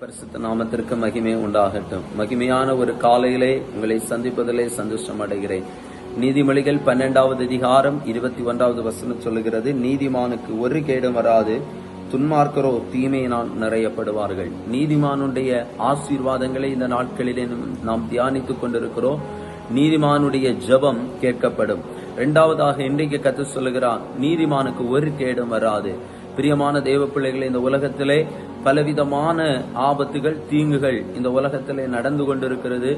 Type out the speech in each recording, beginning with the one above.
பரிசுத்த நாமத்திற்கு மகிமை உண்டாகட்டும். மகிமையான ஒரு காலையிலே உங்களை சந்திப்பதிலே சந்தோஷம் அடைகிறேன். நீதிமொழிகள் 12வது அதிகாரம் 21வது வசனம் சொல்லுகிறது, நீதிமானுக்கு ஒரு கேடும் வராது, துன்மார்க்கரோ தீமையினால் நிறையப்படுவார்கள். நீதிமானுடைய ஆசீர்வாதங்களை இந்த நாட்களிலே நாம் தியானித்துக் கொண்டிருக்கிறோம். நீதிமானுடைய ஜெபம் கேட்கப்படும். இரண்டாவதாக இன்றைக்கு கர்த்தர் சொல்லுகிறார், நீதிமானுக்கு ஒரு கேடும் வராது. பிரியமான தேவ பிள்ளைகளை, இந்த உலகத்திலே பலவிதமான ஆபத்துகள், தீங்குகள் இந்த உலகத்திலே நடந்து கொண்டிருக்கிறது.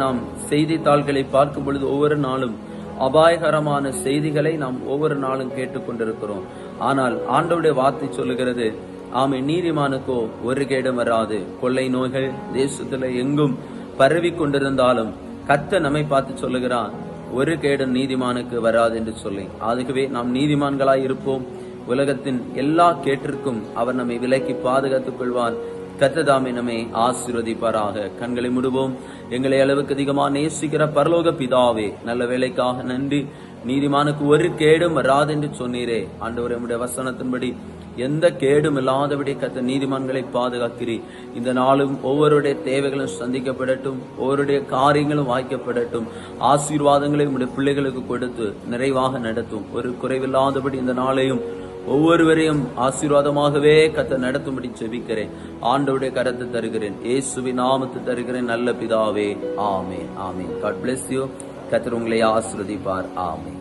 நாம் செய்தித்தாள்களை பார்க்கும் பொழுது ஒவ்வொரு நாளும் அபாயகரமான செய்திகளை நாம் ஒவ்வொரு நாளும் கேட்டுக்கொண்டிருக்கிறோம். ஆனால் ஆண்டவருடைய வார்த்தை சொல்லுகிறது, நீதிமானுக்கோ ஒரு கேடும் வராது. கொள்ளை நோய்கள் தேசத்துல எங்கும் பரவி கொண்டிருந்தாலும் கர்த்தர் நம்மை பார்த்து சொல்லுகிறான், ஒரு கேடும் நீதிமானுக்கு வராது என்று சொல்லி. ஆகவே நாம் நீதிமான்களாய் இருப்போம். உலகத்தின் எல்லா கேட்டிற்கும் அவர் நம்மை விலக்கி பாதுகாத்துக் கொள்வார். கர்த்தர் நம்மை ஆசீர்வதிப்பாராக. கண்களை மூடுவோம். எங்களை அளவுக்கு அதிகமாக நேசிக்கிற பரலோக பிதாவே, நல்ல வேலைக்காக நன்றி. நீதிமானுக்கு ஒரு கேடும் வராது என்று சொன்னீரே ஆண்டவரே, நம்முடைய வசனத்தின்படி எந்த கேடும் இல்லாதபடி கர்த்தர் நீதிமான்களை பாதுகாக்கிறீர். இந்த நாளும் ஒவ்வொருடைய தேவைகளும் சந்திக்கப்படட்டும், ஒவ்வொருடைய காரியங்களும் வாய்க்கப்படட்டும். ஆசீர்வாதங்களை உடைய பிள்ளைகளுக்கு கொடுத்து நிறைவாக நடத்தும். ஒரு குறைவில்லாதபடி இந்த நாளையும் ஒவ்வொருவரையும் ஆசீர்வாதமாகவே கர்த்தர் நடத்தும்படி ஜெபிக்கிறேன். ஆண்டவருடைய கரத்தை தருகிறேன், இயேசுவின் நாமத்தை தருகிறேன் நல்ல பிதாவே. ஆமென், ஆமென். God bless you. கர்த்தர் உங்களை ஆசீர்வதிப்பார். ஆமென்.